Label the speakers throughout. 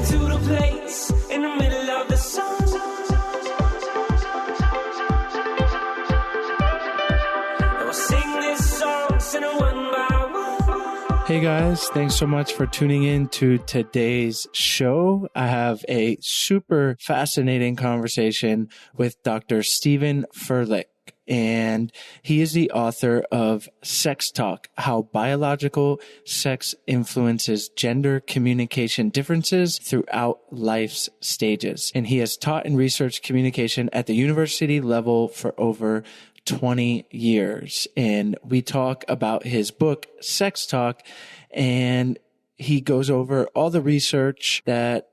Speaker 1: to the place in the middle of the sun. And we'll sing this song, sing it one by one.
Speaker 2: Hey guys, thanks so much for tuning in to today's show. I have a super fascinating conversation with Dr. Stephen Furlich. And he is the author of Sex Talk, How Biological Sex Influences Gender Communication Differences Throughout Life's Stages. And he has taught and researched communication at the university level for over 20 years. And we talk about his book, Sex Talk, and he goes over all the research that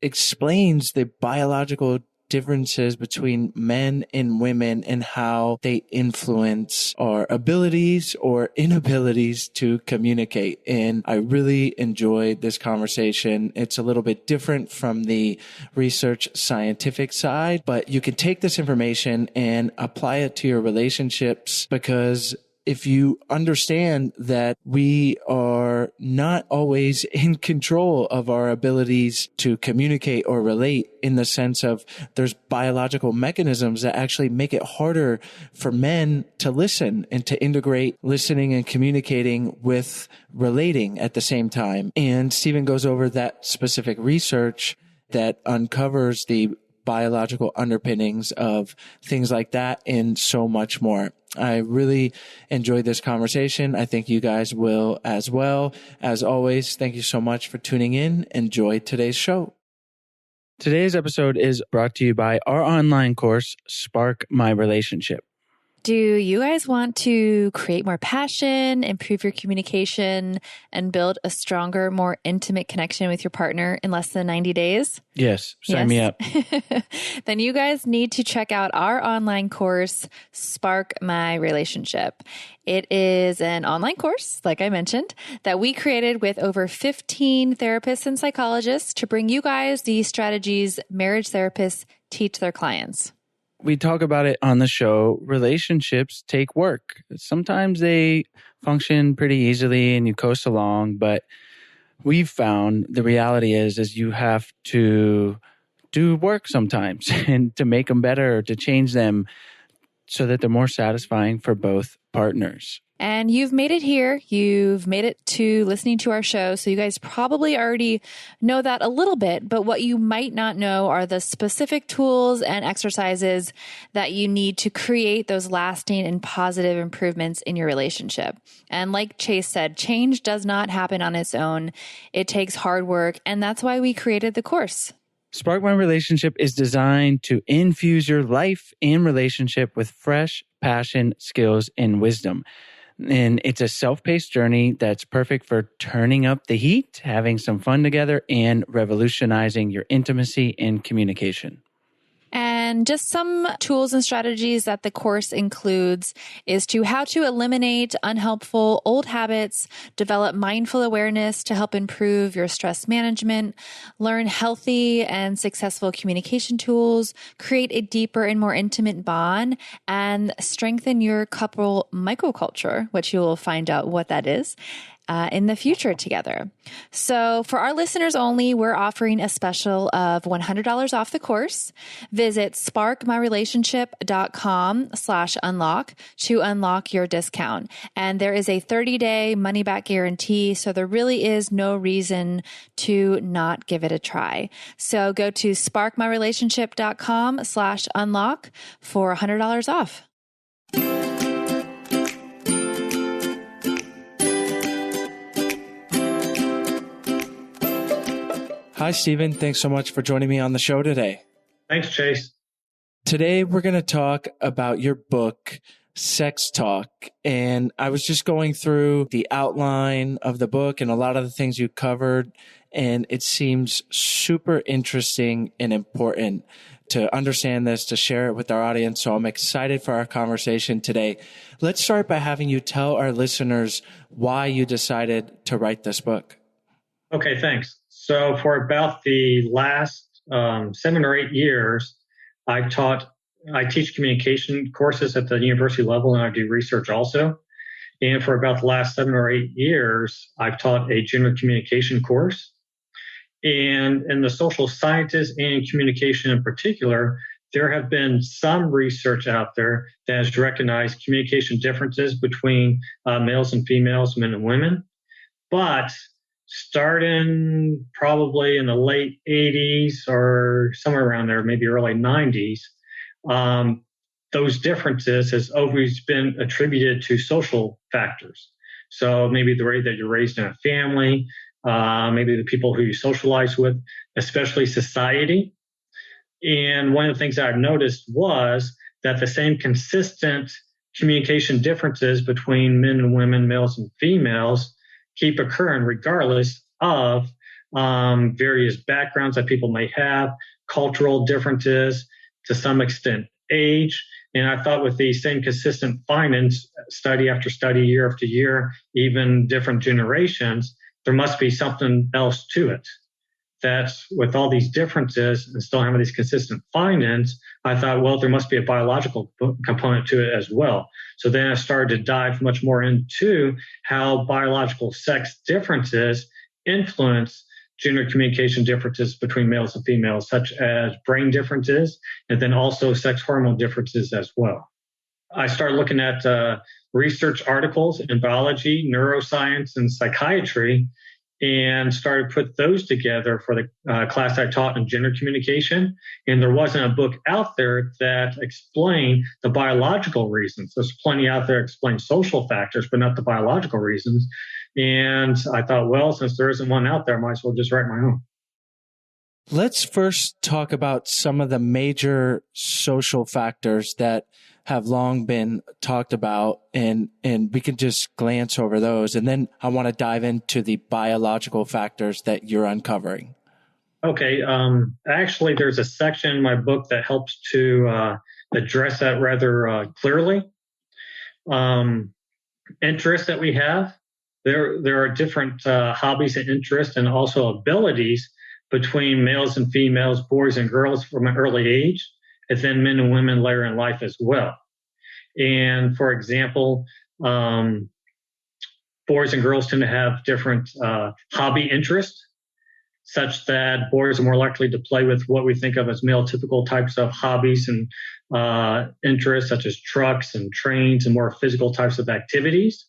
Speaker 2: explains the biological differences between men and women and how they influence our abilities or inabilities to communicate. And I really enjoyed this conversation. It's a little bit different from the research scientific side, but you can take this information and apply it to your relationships, because if you understand that we are not always in control of our abilities to communicate or relate, in the sense of there's biological mechanisms that actually make it harder for men to listen and to integrate listening and communicating with relating at the same time. And Stephen goes over that specific research that uncovers the biological underpinnings of things like that and so much more. I really enjoyed this conversation. I think you guys will as well. As always, thank you so much for tuning in. Enjoy today's show. Today's episode is brought to you by our online course, Spark My Relationship.
Speaker 3: Do you guys want to create more passion, improve your communication, and build a stronger, more intimate connection with your partner in less than 90 days?
Speaker 2: Yes, sign me up.
Speaker 3: Then you guys need to check out our online course, Spark My Relationship. It is an online course, like I mentioned, that we created with over 15 therapists and psychologists to bring you guys the strategies marriage therapists teach their clients.
Speaker 2: We talk about it on the show. Relationships take work. Sometimes they function pretty easily and you coast along, but we've found the reality is you have to do work sometimes and to make them better, to change them so that they're more satisfying for both partners.
Speaker 3: And you've made it here. You've made it to listening to our show. So you guys probably already know that a little bit, but what you might not know are the specific tools and exercises that you need to create those lasting and positive improvements in your relationship. And like Chase said, change does not happen on its own. It takes hard work. And that's why we created the course.
Speaker 2: Spark My Relationship is designed to infuse your life and relationship with fresh passion, skills, and wisdom. And it's a self-paced journey that's perfect for turning up the heat, having some fun together, and revolutionizing your intimacy and communication.
Speaker 3: And just some tools and strategies that the course includes is to how to eliminate unhelpful old habits, develop mindful awareness to help improve your stress management, learn healthy and successful communication tools, create a deeper and more intimate bond, and strengthen your couple microculture, which you will find out what that is, in the future together. So for our listeners only, we're offering a special of $100 off the course. Visit sparkmyrelationship.com/unlock to unlock your discount. And there is a 30-day money-back guarantee, so there really is no reason to not give it a try. So go to sparkmyrelationship.com/unlock for $100 off.
Speaker 2: Hi, Stephen. Thanks so much for joining me on the show today.
Speaker 4: Thanks, Chase.
Speaker 2: Today, we're going to talk about your book, Sex Talk. And I was just going through the outline of the book and a lot of the things you covered, and it seems super interesting and important to understand this, to share it with our audience. So I'm excited for our conversation today. Let's start by having you tell our listeners why you decided to write this book.
Speaker 4: Okay, thanks. So for about the last 7 or 8 years, I teach communication courses at the university level, and I do research also. And for about the last 7 or 8 years, I've taught a gender communication course. And in the social sciences and communication in particular, there have been some research out there that has recognized communication differences between males and females, men and women. But starting probably in the late 80s or somewhere around there, maybe early 90s, those differences has always been attributed to social factors. So maybe the way that you're raised in a family, maybe the people who you socialize with, especially society. And one of the things I've noticed was that the same consistent communication differences between men and women, males and females, keep occurring regardless of various backgrounds that people may have, cultural differences, to some extent age. And I thought with these same consistent findings, study after study, year after year, even different generations, there must be something else to it. That with all these differences and still having these consistent findings, I thought, well, there must be a biological component to it as well. So then I started to dive much more into how biological sex differences influence gender communication differences between males and females, such as brain differences, and then also sex hormone differences as well. I started looking at research articles in biology, neuroscience, and psychiatry, and started to put those together for the class I taught in gender communication. And there wasn't a book out there that explained the biological reasons. There's plenty out there that explain social factors, but not the biological reasons. And I thought, well, since there isn't one out there, I might as well just write my own.
Speaker 2: Let's first talk about some of the major social factors that have long been talked about, and we can just glance over those. And then I want to dive into the biological factors that you're uncovering. Okay.
Speaker 4: Actually, there's a section in my book that helps to address that rather clearly. Interests that we have. There are different hobbies and interests and also abilities between males and females, boys and girls from an early age, and then men and women later in life as well. And for example, boys and girls tend to have different hobby interests, such that boys are more likely to play with what we think of as male typical types of hobbies and interests, such as trucks and trains and more physical types of activities.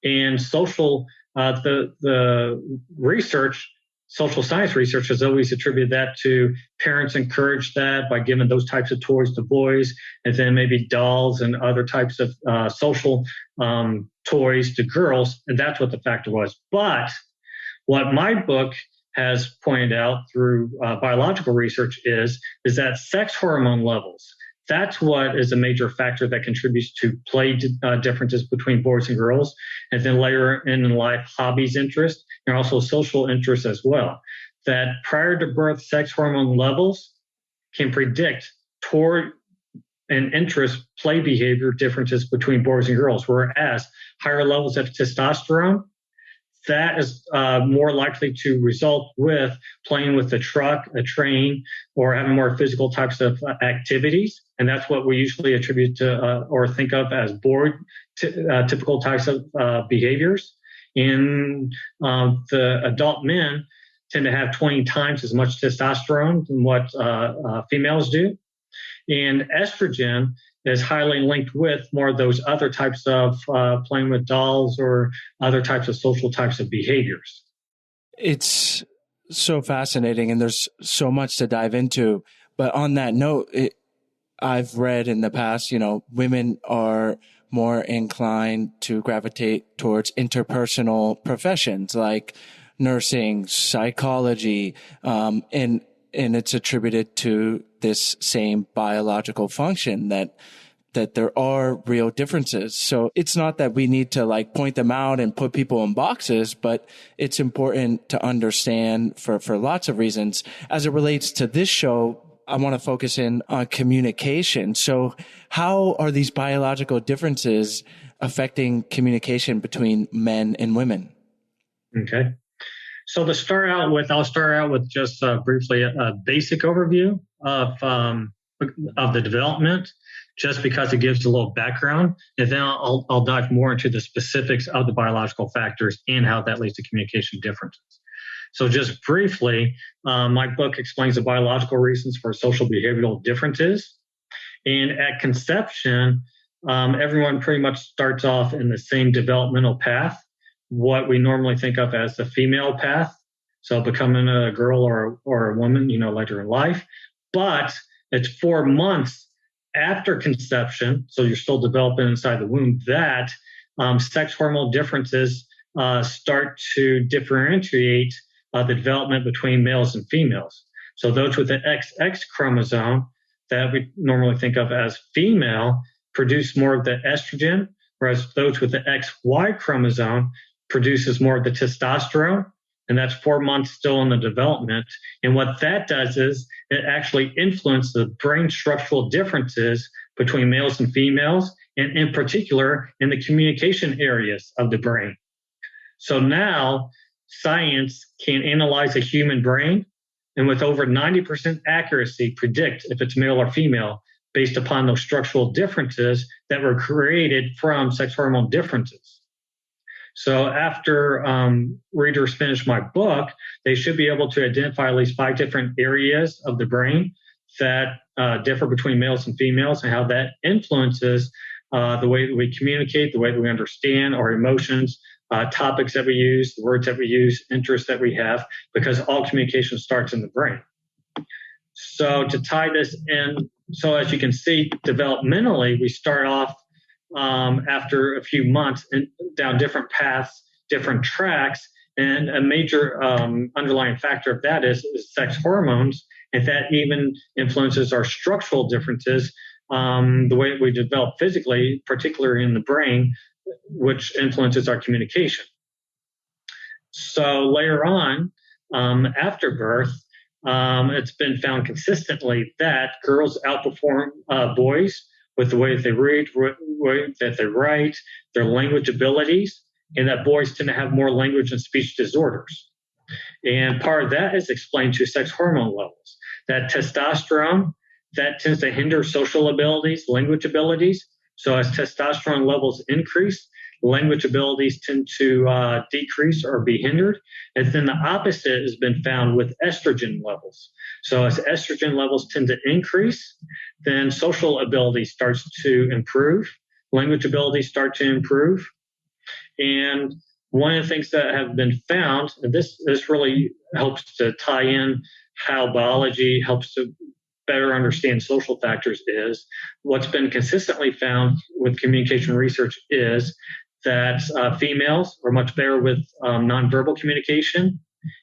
Speaker 4: And social, the research, social science research has always attributed that to parents encourage that by giving those types of toys to boys, and then maybe dolls and other types of social toys to girls. And that's what the factor was. But what my book has pointed out through biological research is that sex hormone levels, that's what is a major factor that contributes to play differences between boys and girls. And then later in life, hobbies, interests, and also social interests as well. That prior to birth, sex hormone levels can predict toward and interest play behavior differences between boys and girls, whereas higher levels of testosterone, that is more likely to result with playing with a truck, a train, or having more physical types of activities. And that's what we usually attribute to or think of as typical types of behaviors. And the adult men tend to have 20 times as much testosterone than what females do. And estrogen is highly linked with more of those other types of playing with dolls or other types of social types of behaviors.
Speaker 2: It's so fascinating, and there's so much to dive into. But on that note, I've read in the past, women are more inclined to gravitate towards interpersonal professions like nursing, psychology, and it's attributed to this same biological function that there are real differences. So it's not that we need to point them out and put people in boxes, but it's important to understand for lots of reasons. As it relates to this show, I want to focus in on communication. So how are these biological differences affecting communication between men and women?
Speaker 4: Okay. So to start out with, I'll start out with just briefly a basic overview of the development, just because it gives a little background. And then I'll dive more into the specifics of the biological factors and how that leads to communication differences. So just briefly, my book explains the biological reasons for social behavioral differences. And at conception, everyone pretty much starts off in the same developmental path, what we normally think of as the female path. So becoming a girl or a woman, later in life. But it's 4 months after conception, so you're still developing inside the womb, that sex hormone differences start to differentiate the development between males and females. So those with the XX chromosome that we normally think of as female produce more of the estrogen, whereas those with the XY chromosome produces more of the testosterone. And that's 4 months still in the development. And what that does is it actually influences the brain structural differences between males and females, and in particular in the communication areas of the brain. So now science can analyze a human brain and with over 90% accuracy predict if it's male or female based upon those structural differences that were created from sex hormone differences. So after readers finish my book, they should be able to identify at least 5 different areas of the brain that differ between males and females, and how that influences the way that we communicate, the way that we understand our emotions, topics that we use, the words that we use, interests that we have, because all communication starts in the brain. So to tie this in, so as you can see, developmentally, we start off after a few months and down different paths, different tracks. And a major underlying factor of that is sex hormones. And that even influences our structural differences, the way we develop physically, particularly in the brain, which influences our communication. So later on, after birth, it's been found consistently that girls outperform boys with the way that they read, way that they write, their language abilities, and that boys tend to have more language and speech disorders. And part of that is explained to sex hormone levels. That testosterone, that tends to hinder social abilities, language abilities. So as testosterone levels increase, language abilities tend to decrease or be hindered. And then the opposite has been found with estrogen levels. So as estrogen levels tend to increase, then social ability starts to improve, language abilities start to improve. And one of the things that have been found, and this really helps to tie in how biology helps to better understand social factors, is what's been consistently found with communication research is that females are much better with nonverbal communication.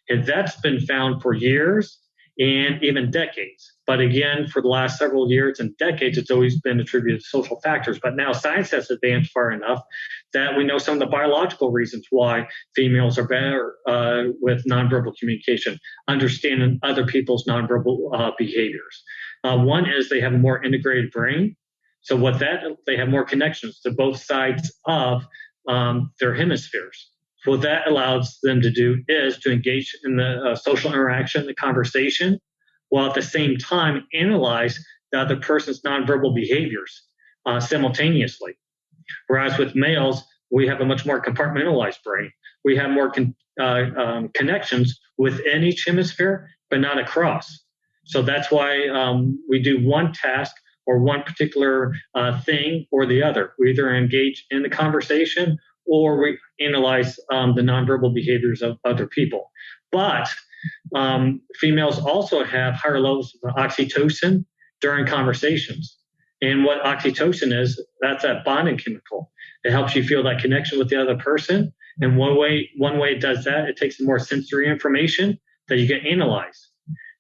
Speaker 4: And that's been found for years and even decades. But again, for the last several years and decades, it's always been attributed to social factors. But now science has advanced far enough that we know some of the biological reasons why females are better with nonverbal communication, understanding other people's nonverbal behaviors. One is they have a more integrated brain. So they have more connections to both sides of their hemispheres. So what that allows them to do is to engage in the social interaction, the conversation, while at the same time analyze the other person's nonverbal behaviors simultaneously. Whereas with males, we have a much more compartmentalized brain. We have more connections within each hemisphere, but not across. So that's why we do one task or one particular thing or the other. We either engage in the conversation or we analyze the nonverbal behaviors of other people. But females also have higher levels of oxytocin during conversations. And what oxytocin is, that's that bonding chemical. It helps you feel that connection with the other person. And one way it does that, it takes more sensory information that you can analyze.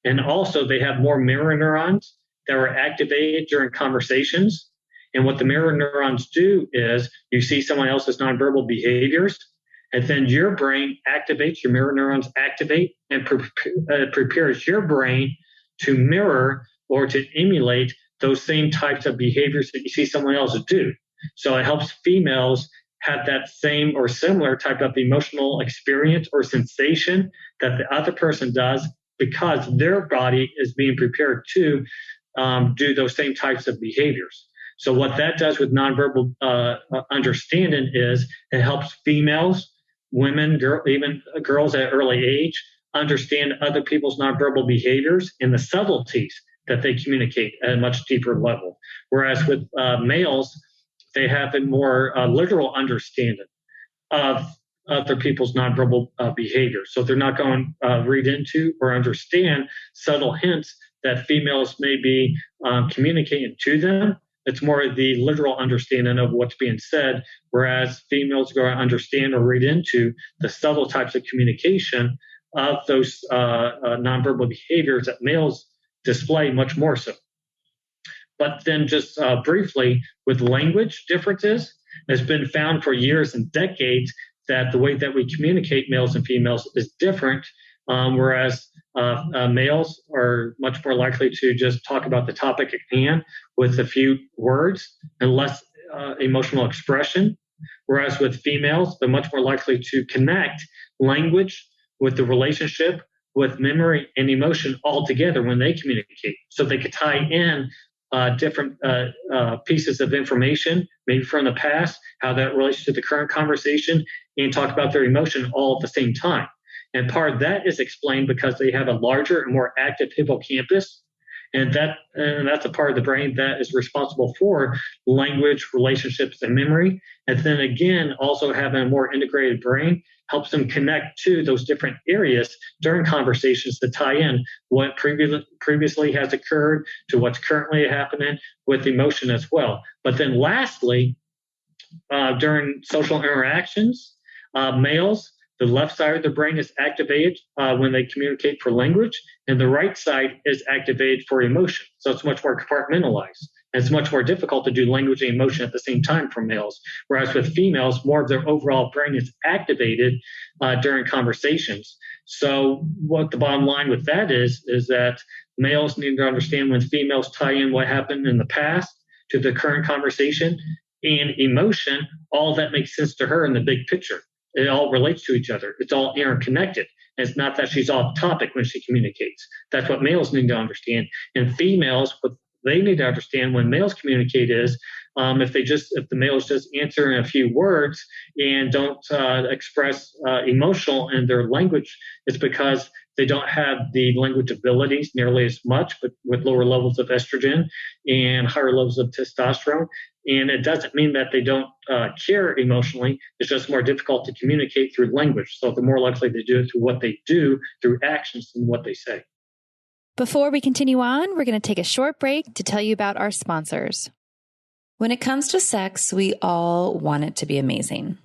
Speaker 4: And also they have more mirror neurons that were activated during conversations. And what the mirror neurons do is you see someone else's nonverbal behaviors, and then your brain activates, your mirror neurons activate and prepares your brain to mirror or to emulate those same types of behaviors that you see someone else do. So it helps females have that same or similar type of emotional experience or sensation that the other person does, because their body is being prepared to do those same types of behaviors. So what that does with nonverbal understanding is it helps females, women, even girls at early age understand other people's nonverbal behaviors and the subtleties that they communicate at a much deeper level. Whereas with males, they have a more literal understanding of other people's nonverbal behavior. So they're not going to read into or understand subtle hints that females may be communicating to them. It's more the literal understanding of what's being said, whereas females go to understand or read into the subtle types of communication of those nonverbal behaviors that males display much more so. But then just briefly, with language differences, it's been found for years and decades that the way that we communicate, males and females, is different, whereas males are much more likely to just talk about the topic at hand with a few words and less emotional expression, whereas with females, they're much more likely to connect language with the relationship, with memory and emotion all together when they communicate. So they could tie in different pieces of information, maybe from the past, how that relates to the current conversation, and talk about their emotion all at the same time. And part of that is explained because they have a larger and more active hippocampus. And that's a part of the brain that is responsible for language, relationships, and memory. And then again, also having a more integrated brain helps them connect to those different areas during conversations to tie in what previously has occurred to what's currently happening with emotion as well. But then lastly, during social interactions, males, the left side of the brain is activated when they communicate for language, and the right side is activated for emotion. So it's much more compartmentalized. And it's much more difficult to do language and emotion at the same time for males. Whereas with females, more of their overall brain is activated during conversations. So what the bottom line with that is that males need to understand when females tie in what happened in the past to the current conversation and emotion, all that makes sense to her in the big picture. It all relates to each other. It's all interconnected. And it's not that she's off topic when she communicates. That's what males need to understand. And females, what they need to understand when males communicate is if the males just answer in a few words and don't express emotional in their language, it's because they don't have the language abilities nearly as much, but with lower levels of estrogen and higher levels of testosterone. And it doesn't mean that they don't care emotionally. It's just more difficult to communicate through language. So they're more likely to do it through what they do, through actions, than what they say.
Speaker 3: Before we continue on, we're going to take a short break to tell you about our sponsors. When it comes to sex, we all want it to be amazing.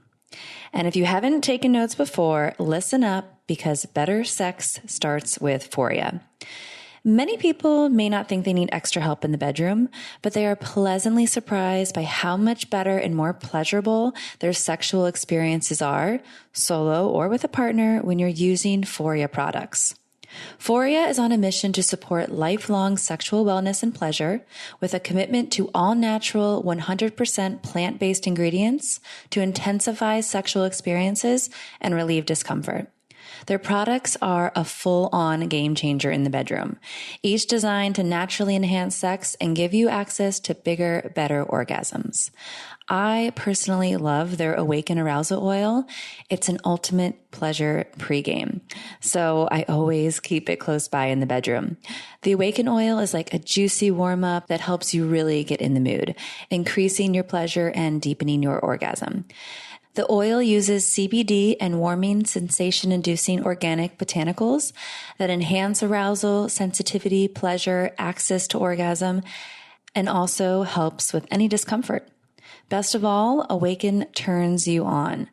Speaker 3: And if you haven't taken notes before, listen up, because better sex starts with Foria. Many people may not think they need extra help in the bedroom, but they are pleasantly surprised by how much better and more pleasurable their sexual experiences are, solo or with a partner, when you're using Foria products. Foria is on a mission to support lifelong sexual wellness and pleasure with a commitment to all natural, 100% plant-based ingredients to intensify sexual experiences and relieve discomfort. Their products are a full-on game changer in the bedroom, each designed to naturally enhance sex and give you access to bigger, better orgasms. I personally love their Awaken Arousal Oil. It's an ultimate pleasure pregame, so I always keep it close by in the bedroom. The Awaken Oil is like a juicy warm-up that helps you really get in the mood, increasing your pleasure and deepening your orgasm. The oil uses CBD and warming, sensation-inducing organic botanicals that enhance arousal, sensitivity, pleasure, access to orgasm, and also helps with any discomfort. Best of all, Awaken turns you on.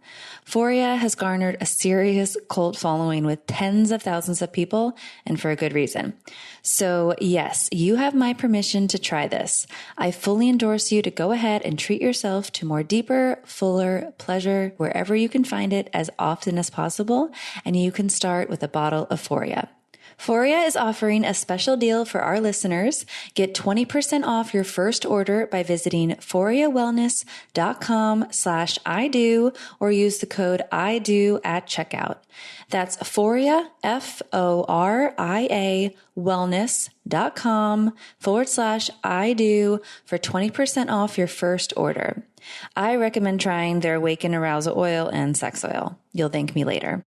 Speaker 3: Foria has garnered a serious cult following with tens of thousands of people, and for a good reason. So yes, you have my permission to try this. I fully endorse you to go ahead and treat yourself to more deeper, fuller pleasure wherever you can find it as often as possible, and you can start with a bottle of Foria. Foria is offering a special deal for our listeners. Get 20% off your first order by visiting foriawellness.com/IDO or use the code IDO at checkout. That's Foria, Foria wellness.com/IDO for 20% off your first order. I recommend trying their Awaken Arousal Oil and Sex Oil. You'll thank me later.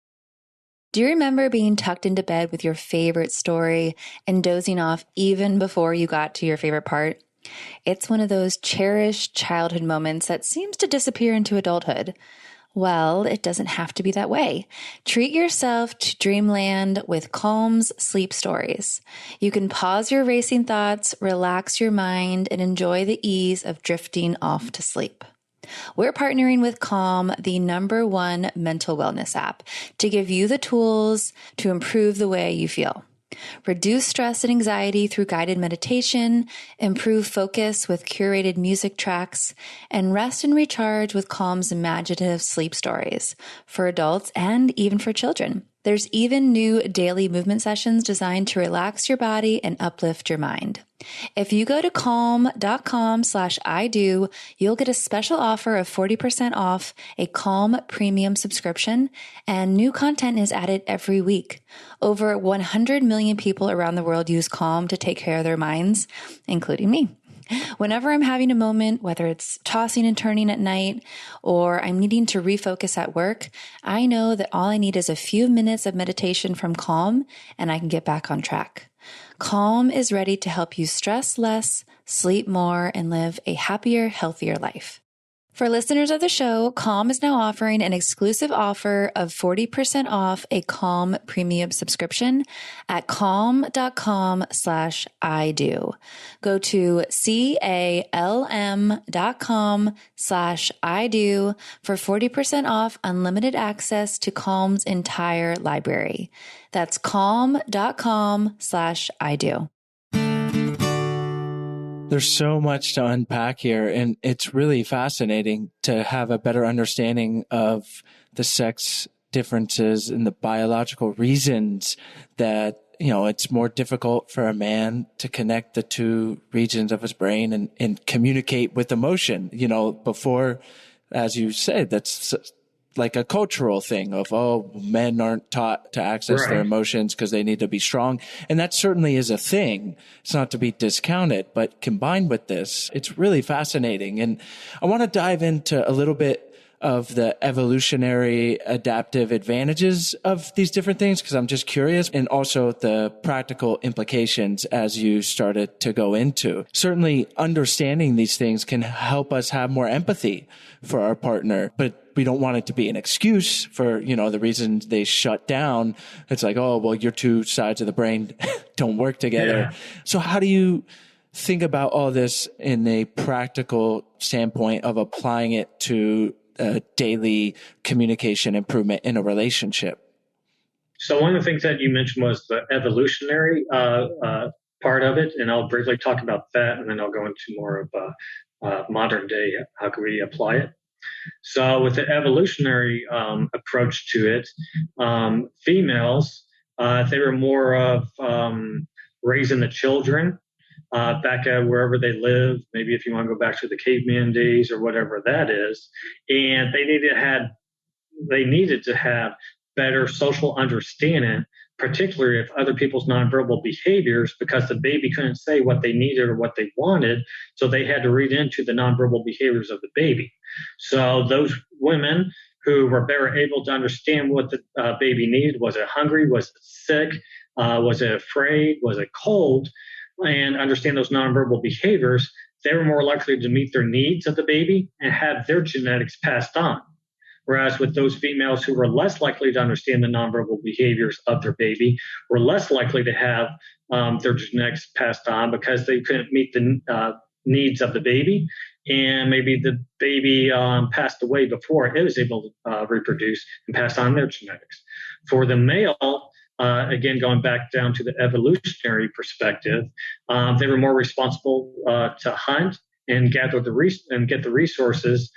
Speaker 3: Do you remember being tucked into bed with your favorite story and dozing off even before you got to your favorite part? It's one of those cherished childhood moments that seems to disappear into adulthood. Well, it doesn't have to be that way. Treat yourself to dreamland with Calm's sleep stories. You can pause your racing thoughts, relax your mind, and enjoy the ease of drifting off to sleep. We're partnering with Calm, the #1 mental wellness app, to give you the tools to improve the way you feel. Reduce stress and anxiety through guided meditation, improve focus with curated music tracks, and rest and recharge with Calm's imaginative sleep stories for adults and even for children. There's even new daily movement sessions designed to relax your body and uplift your mind. If you go to calm.com/ido, you'll get a special offer of 40% off a Calm premium subscription, and new content is added every week. Over 100 million people around the world use Calm to take care of their minds, including me. Whenever I'm having a moment, whether it's tossing and turning at night or I'm needing to refocus at work, I know that all I need is a few minutes of meditation from Calm and I can get back on track. Calm is ready to help you stress less, sleep more, and live a happier, healthier life. For listeners of the show, Calm is now offering an exclusive offer of 40% off a Calm premium subscription at calm.com/ido. Go to calm.com/ido for 40% off unlimited access to Calm's entire library. That's calm.com/ido.
Speaker 2: There's so much to unpack here, and it's really fascinating to have a better understanding of the sex differences and the biological reasons that, it's more difficult for a man to connect the two regions of his brain and communicate with emotion. Before, as you said, that's like a cultural thing of, men aren't taught to access their emotions because they need to be strong. And that certainly is a thing. It's not to be discounted, but combined with this, it's really fascinating. And I want to dive into a little bit of the evolutionary adaptive advantages of these different things, because I'm just curious, and also the practical implications as you started to go into. Certainly understanding these things can help us have more empathy for our partner, but we don't want it to be an excuse for, the reasons they shut down. It's like, your two sides of the brain don't work together. Yeah. So how do you think about all this in a practical standpoint of applying it to daily communication improvement in a relationship?
Speaker 4: So one of the things that you mentioned was the evolutionary part of it, and I'll briefly talk about that, and then I'll go into more of modern day, how can we apply it. So with the evolutionary approach to it, females, they were more of raising the children back at wherever they live, maybe if you want to go back to the caveman days or whatever that is. And they needed to have better social understanding, particularly of other people's nonverbal behaviors, because the baby couldn't say what they needed or what they wanted. So they had to read into the nonverbal behaviors of the baby. So those women who were better able to understand what the baby needed, was it hungry? Was it sick? Was it afraid? Was it cold? And understand those nonverbal behaviors, they were more likely to meet their needs of the baby and have their genetics passed on. Whereas with those females who were less likely to understand the nonverbal behaviors of their baby, were less likely to have their genetics passed on because they couldn't meet the needs of the baby. And maybe the baby passed away before it was able to reproduce and pass on their genetics. For the male, again, going back down to the evolutionary perspective, they were more responsible to hunt and get the resources,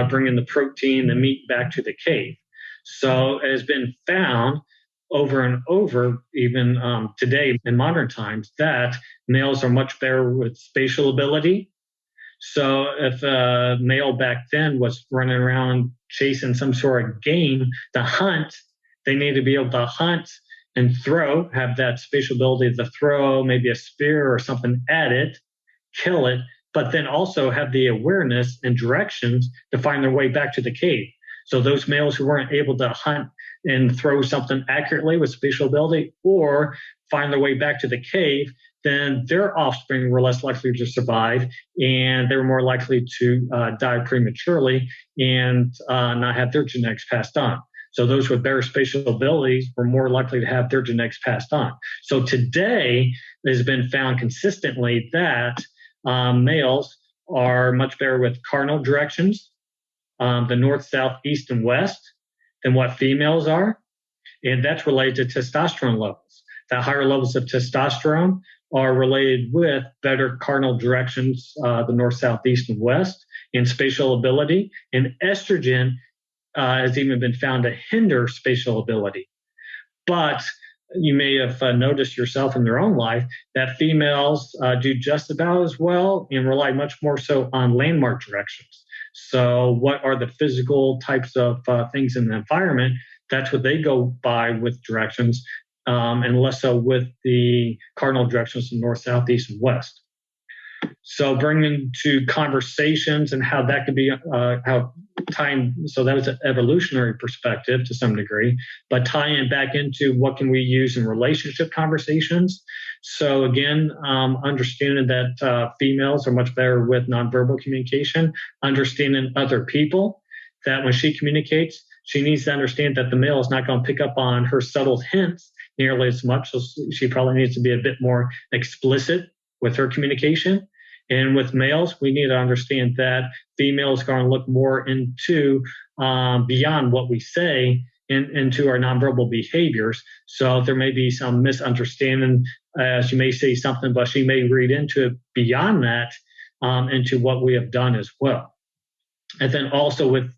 Speaker 4: bringing the protein, the meat back to the cave. So it has been found over and over, even today in modern times, that males are much better with spatial ability. So if a male back then was running around chasing some sort of game to hunt, they need to be able to hunt and throw, have that spatial ability to throw maybe a spear or something at it, kill it, but then also have the awareness and directions to find their way back to the cave. So those males who weren't able to hunt and throw something accurately with spatial ability or find their way back to the cave, then their offspring were less likely to survive, and they were more likely to die prematurely and not have their genetics passed on. So those with better spatial abilities were more likely to have their genetics passed on. So today, it has been found consistently that males are much better with cardinal directions, the north, south, east, and west, than what females are. And that's related to testosterone levels. The higher levels of testosterone are related with better cardinal directions, the north, south, east, and west, and spatial ability. And estrogen has even been found to hinder spatial ability. But you may have noticed yourself in their own life that females do just about as well and rely much more so on landmark directions. So what are the physical types of things in the environment? That's what they go by with directions, and less so with the cardinal directions of north, south, east, and west. So bringing to conversations and how that could be how tying. So that was an evolutionary perspective to some degree, but tying back into what can we use in relationship conversations. So again, understanding that females are much better with nonverbal communication, understanding other people, that when she communicates, she needs to understand that the male is not going to pick up on her subtle hints nearly as much. So she probably needs to be a bit more explicit with her communication. And with males, we need to understand that females are going to look more into beyond what we say into our nonverbal behaviors. So there may be some misunderstanding. She may say something, but she may read into it beyond that, into what we have done as well. And then also with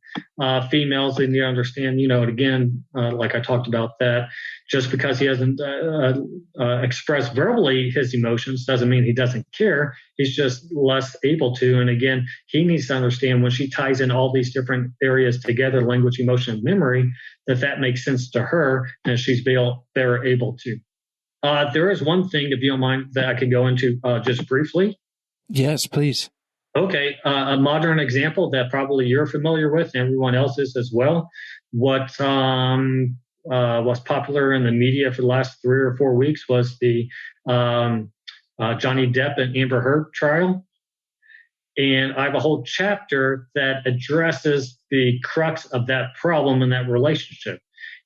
Speaker 4: females, they need to understand, again, like I talked about, that just because he hasn't expressed verbally his emotions doesn't mean he doesn't care. He's just less able to. And again, he needs to understand when she ties in all these different areas together, language, emotion, and memory, that makes sense to her and she's better able to. There is one thing, if you don't mind, that I could go into just briefly.
Speaker 2: Yes, please.
Speaker 4: Okay, a modern example that probably you're familiar with and everyone else is as well. What was popular in the media for the last 3 or 4 weeks was the Johnny Depp and Amber Heard trial. And I have a whole chapter that addresses the crux of that problem in that relationship.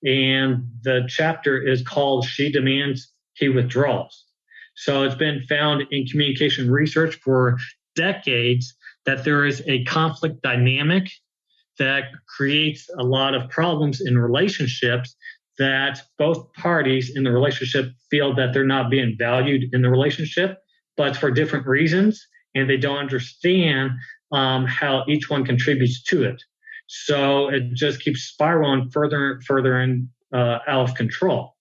Speaker 4: And the chapter is called She Demands, He Withdraws. So it's been found in communication research for decades that there is a conflict dynamic that creates a lot of problems in relationships, that both parties in the relationship feel that they're not being valued in the relationship, but for different reasons, and they don't understand how each one contributes to it. So it just keeps spiraling further and out of control.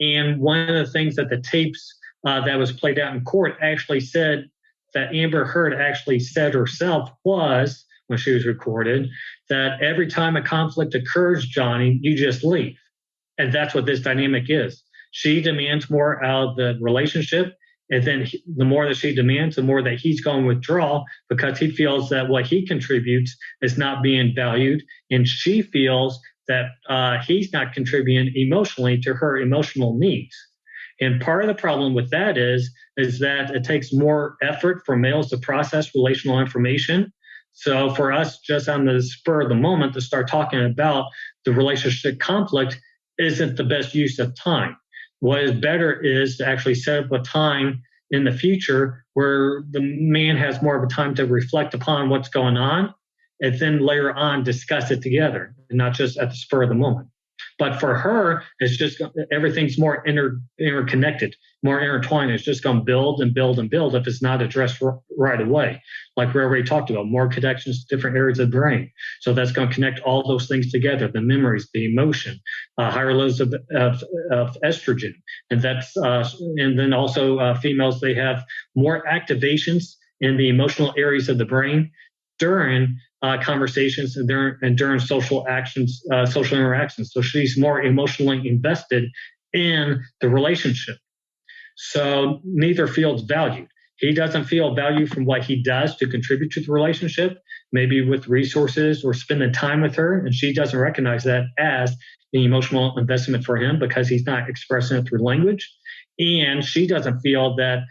Speaker 4: And one of the things that the tapes that was played out in court actually said, that Amber Heard actually said herself was, when she was recorded, that every time a conflict occurs, Johnny, you just leave. And that's what this dynamic is. She demands more out of the relationship. And then the more that she demands, the more that he's going to withdraw, because he feels that what he contributes is not being valued. And she feels that he's not contributing emotionally to her emotional needs. And part of the problem with that is that it takes more effort for males to process relational information. So for us, just on the spur of the moment, to start talking about the relationship conflict isn't the best use of time. What is better is to actually set up a time in the future where the man has more of a time to reflect upon what's going on, and then later on discuss it together, and not just at the spur of the moment. But for her, it's just everything's more interconnected, more intertwined. It's just going to build and build and build if it's not addressed right away. Like we already talked about, more connections to different areas of the brain. So that's going to connect all those things together: the memories, the emotion, higher levels of estrogen, and that's and then also females, they have more activations in the emotional areas of the brain during conversations and during social actions, social interactions. So she's more emotionally invested in the relationship. So neither feels valued. he doesn't feel value from what he does to contribute to the relationship, maybe with resources or spending time with her. And she doesn't recognize that as an emotional investment for him because he's not expressing it through language. And she doesn't feel that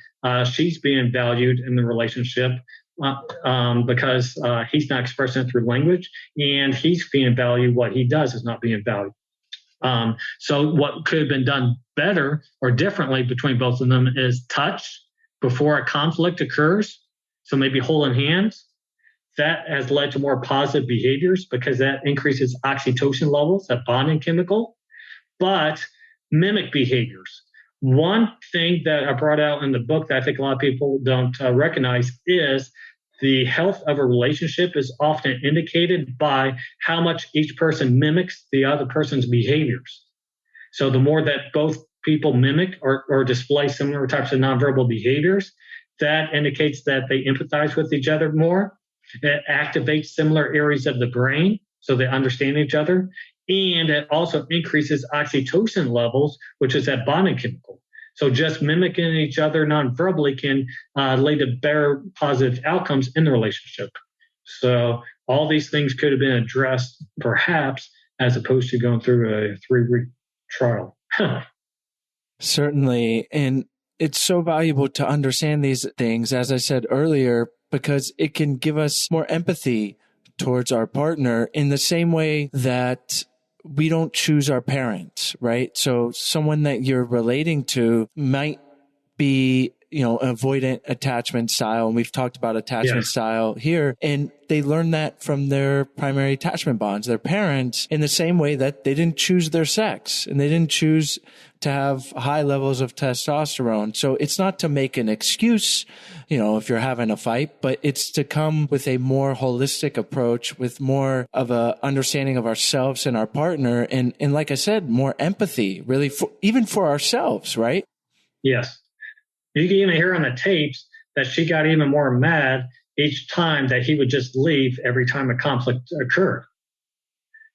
Speaker 4: she's being valued in the relationship because he's not expressing it through language, and he's being valued. What he does is not being valued. So what could have been done better or differently between both of them is touch before a conflict occurs. So maybe holding hands. That has led to more positive behaviors because that increases oxytocin levels, that bonding chemical. But mimic behaviors. One thing that I brought out in the book that I think a lot of people don't recognize is the health of a relationship is often indicated by how much each person mimics the other person's behaviors. So the more that both people mimic or display similar types of nonverbal behaviors, that indicates that they empathize with each other more. It activates similar areas of the brain so they understand each other. And it also increases oxytocin levels, which is that bonding chemical. So just mimicking each other non-verbally can lead to better positive outcomes in the relationship. So all these things could have been addressed, perhaps, as opposed to going through a 3-week trial.
Speaker 2: Certainly. And it's so valuable to understand these things, as I said earlier, because it can give us more empathy towards our partner in the same way that we don't choose our parents, right? So someone that you're relating to might be, avoidant attachment style. And we've talked about attachment style here. And they learn that from their primary attachment bonds, their parents, in the same way that they didn't choose their sex and they didn't choose to have high levels of testosterone. So it's not to make an excuse, if you're having a fight, but it's to come with a more holistic approach, with more of a understanding of ourselves and our partner. And like I said, more empathy, really, even for ourselves, right?
Speaker 4: Yes. You can even hear on the tapes that she got even more mad each time that he would just leave every time a conflict occurred.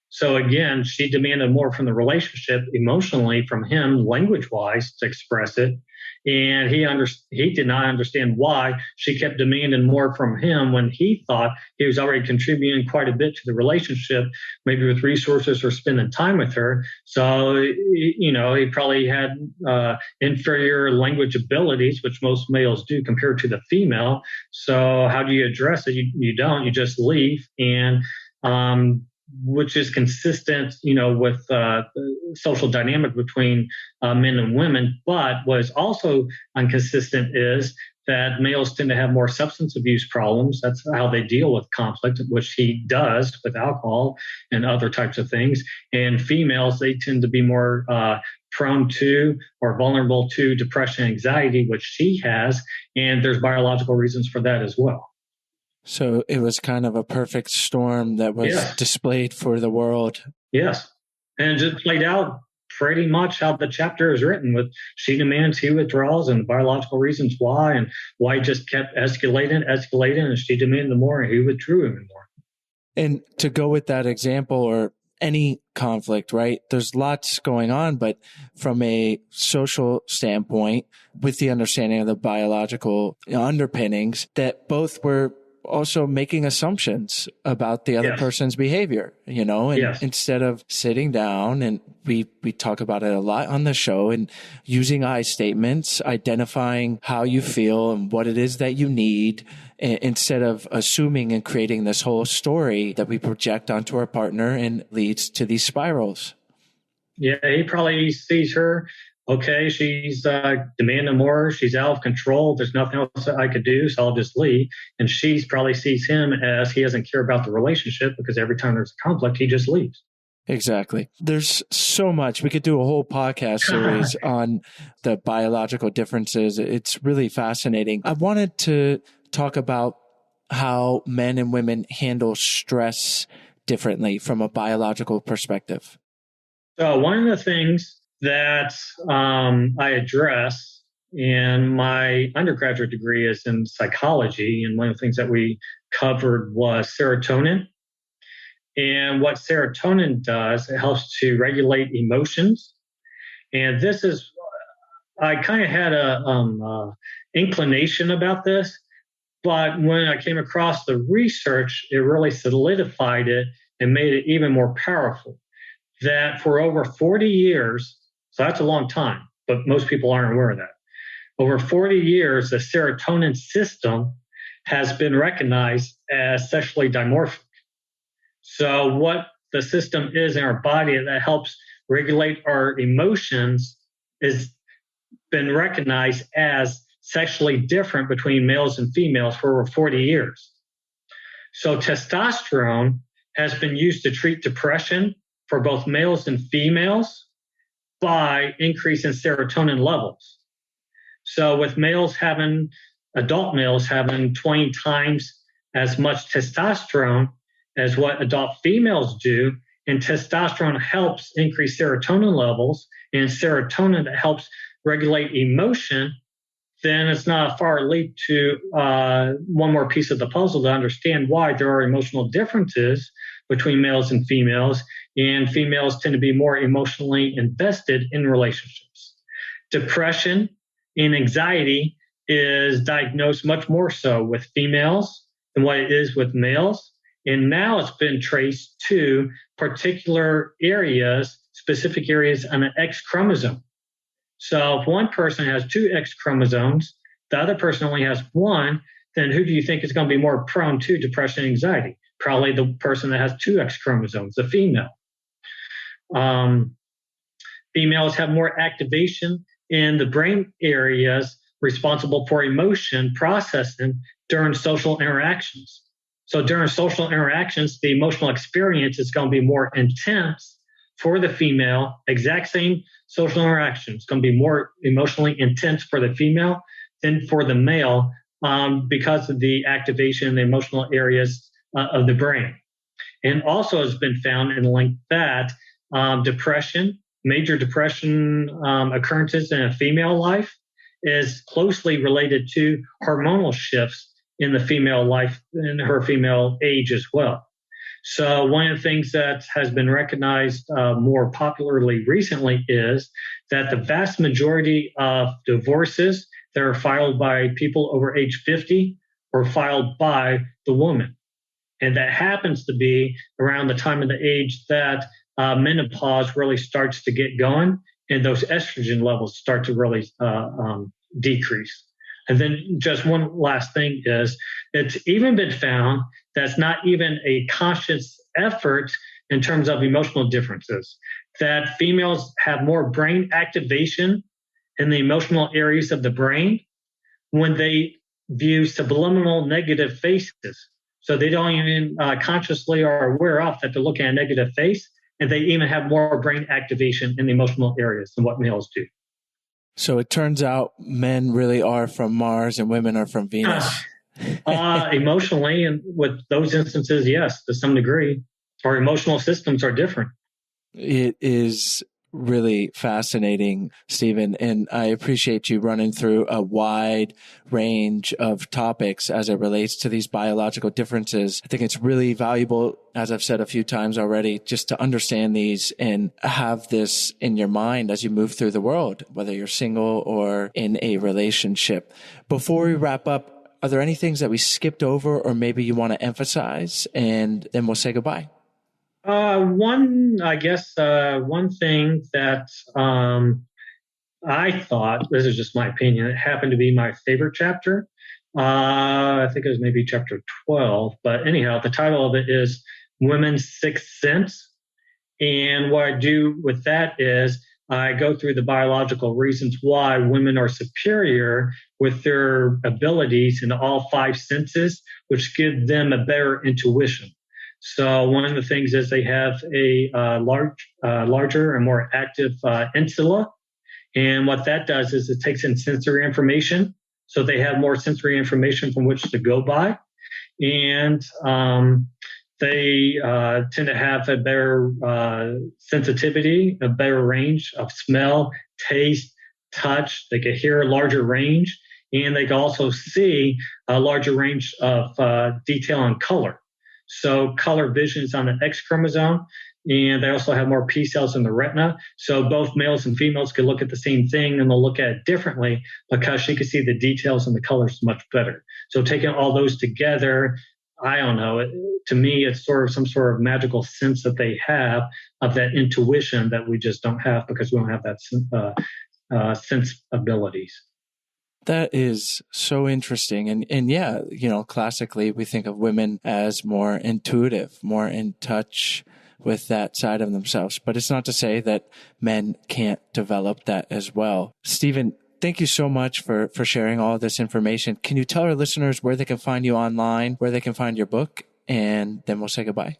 Speaker 4: So again, she demanded more from the relationship emotionally from him, language-wise, to express it. And he did not understand why she kept demanding more from him when he thought he was already contributing quite a bit to the relationship, maybe with resources or spending time with her. So, he probably had inferior language abilities, which most males do compared to the female. So how do you address it? You don't. You just leave. And which is consistent, with the social dynamic between men and women. But what is also inconsistent is that males tend to have more substance abuse problems. That's how they deal with conflict, which he does with alcohol and other types of things. And females, they tend to be more prone to or vulnerable to depression and anxiety, which she has. And there's biological reasons for that as well.
Speaker 2: So it was kind of a perfect storm that was displayed for the world. Yes.
Speaker 4: And it just played out pretty much how the chapter is written, with she demands, he withdraws, and biological reasons why, and why it just kept escalating, and she demanded more, and he withdrew even more.
Speaker 2: And to go with that example, or any conflict, right? There's lots going on, but from a social standpoint, with the understanding of the biological underpinnings, that both were also making assumptions about the other person's behavior, and instead of sitting down, and we talk about it a lot on the show, and using I statements, identifying how you feel and what it is that you need, instead of assuming and creating this whole story that we project onto our partner and leads to these spirals.
Speaker 4: Yeah, he probably sees her. Okay, she's demanding more. She's out of control. There's nothing else I could do, so I'll just leave. And she probably sees him as he doesn't care about the relationship, because every time there's a conflict, he just leaves.
Speaker 2: Exactly. There's so much. We could do a whole podcast series on the biological differences. It's really fascinating. I wanted to talk about how men and women handle stress differently from a biological perspective.
Speaker 4: So one of the things that I address in my undergraduate degree is in psychology. And one of the things that we covered was serotonin. And what serotonin does, it helps to regulate emotions. And this is I kind of had a inclination about this, but when I came across the research, it really solidified it and made it even more powerful. That for over 40 years, so that's a long time, but most people aren't aware of that. Over 40 years, the serotonin system has been recognized as sexually dimorphic. So what the system is in our body that helps regulate our emotions is been recognized as sexually different between males and females for over 40 years. So testosterone has been used to treat depression for both males and females by increasing serotonin levels. So with adult males having 20 times as much testosterone as what adult females do, and testosterone helps increase serotonin levels, and serotonin that helps regulate emotion, then it's not a far leap to one more piece of the puzzle to understand why there are emotional differences between males and females tend to be more emotionally invested in relationships. Depression and anxiety is diagnosed much more so with females than what it is with males. And now it's been traced to particular areas, specific areas on an X chromosome. So if one person has 2 X chromosomes, the other person only has 1, then who do you think is going to be more prone to depression and anxiety? Probably the person that has 2 X chromosomes, the female. Females have more activation in the brain areas responsible for emotion processing during social interactions. So during social interactions, the emotional experience is going to be more intense for the female. Exact same social interaction. It's going to be more emotionally intense for the female than for the male because of the activation in the emotional areas of the brain. And also has been found and linked that major depression occurrences in a female life is closely related to hormonal shifts in the female life, in her female age as well. So one of the things that has been recognized more popularly recently is that the vast majority of divorces that are filed by people over age 50 are filed by the woman. And that happens to be around the time of the age that menopause really starts to get going and those estrogen levels start to really decrease. And then just one last thing is it's even been found that's not even a conscious effort in terms of emotional differences, that females have more brain activation in the emotional areas of the brain when they view subliminal negative faces. So they don't even consciously are aware of that they're looking at a negative face, and they even have more brain activation in the emotional areas than what males do.
Speaker 2: So it turns out men really are from Mars and women are from Venus.
Speaker 4: Emotionally, and with those instances, yes, to some degree, our emotional systems are different.
Speaker 2: It is really fascinating, Stephen, and I appreciate you running through a wide range of topics as it relates to these biological differences. I think it's really valuable, as I've said a few times already, just to understand these and have this in your mind as you move through the world, whether you're single or in a relationship. Before we wrap up, are there any things that we skipped over or maybe you want to emphasize? And then we'll say goodbye.
Speaker 4: One thing that I thought, this is just my opinion, it happened to be my favorite chapter. I think it was maybe chapter 12. But anyhow, the title of it is Women's Sixth Sense. And what I do with that is I go through the biological reasons why women are superior with their abilities in all 5 senses, which give them a better intuition. So one of the things is they have a larger and more active insula. And what that does is it takes in sensory information. So they have more sensory information from which to go by. And they tend to have a better sensitivity, a better range of smell, taste, touch. They can hear a larger range. And they can also see a larger range of detail and color. So color vision is on the X chromosome, And they also have more P cells in the retina. So both males and females could look at the same thing and they'll look at it differently because she could see the details and the colors much better. So taking all those together, I don't know, to me, it's sort of some sort of magical sense that they have of that intuition that we just don't have because we don't have that sense abilities.
Speaker 2: That is so interesting. And yeah, classically we think of women as more intuitive, more in touch with that side of themselves. But it's not to say that men can't develop that as well. Stephen, thank you so much for sharing all of this information. Can you tell our listeners where they can find you online, where they can find your book, and then we'll say goodbye?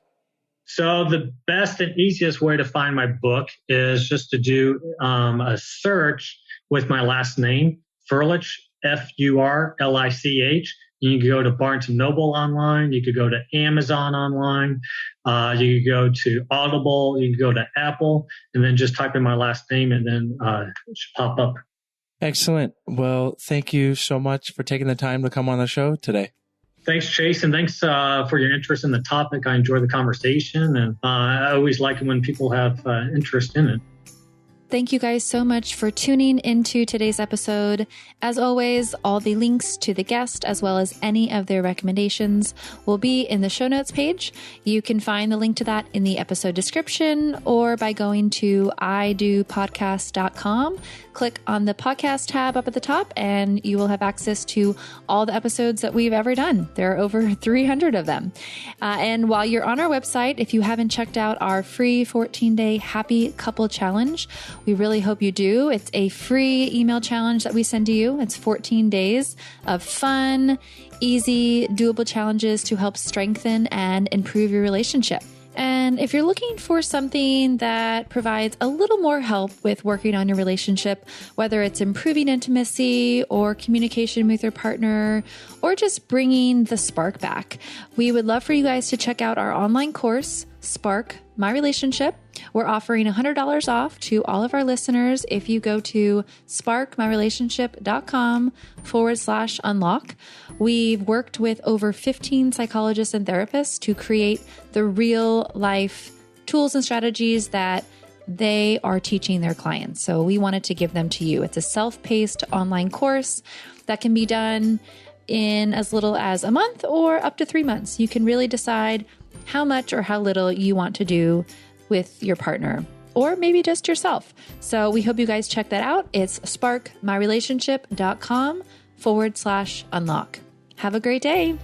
Speaker 4: So the best and easiest way to find my book is just to do a search with my last name, Furlich, Furlich. You can go to Barnes & Noble online. You could go to Amazon online. You could go to Audible. You can go to Apple, and then just type in my last name, and then it should pop up.
Speaker 2: Excellent. Well, thank you so much for taking the time to come on the show today.
Speaker 4: Thanks, Chase, and thanks for your interest in the topic. I enjoy the conversation, and I always like it when people have interest in it.
Speaker 3: Thank you guys so much for tuning into today's episode. As always, all the links to the guest, as well as any of their recommendations, will be in the show notes page. You can find the link to that in the episode description or by going to idopodcast.com. Click on the podcast tab up at the top and you will have access to all the episodes that we've ever done. There are over 300 of them. And while you're on our website, if you haven't checked out our free 14-day Happy Couple Challenge, we really hope you do. It's a free email challenge that we send to you. It's 14 days of fun, easy, doable challenges to help strengthen and improve your relationship. And if you're looking for something that provides a little more help with working on your relationship, whether it's improving intimacy or communication with your partner, or just bringing the spark back, we would love for you guys to check out our online course, Spark My Relationship. We're offering $100 off to all of our listeners if you go to sparkmyrelationship.com/unlock. We've worked with over 15 psychologists and therapists to create the real life tools and strategies that they are teaching their clients. So we wanted to give them to you. It's a self-paced online course that can be done in as little as a month or up to 3 months. You can really decide how much or how little you want to do with your partner, or maybe just yourself. So we hope you guys check that out. It's sparkmyrelationship.com/unlock. Have a great day.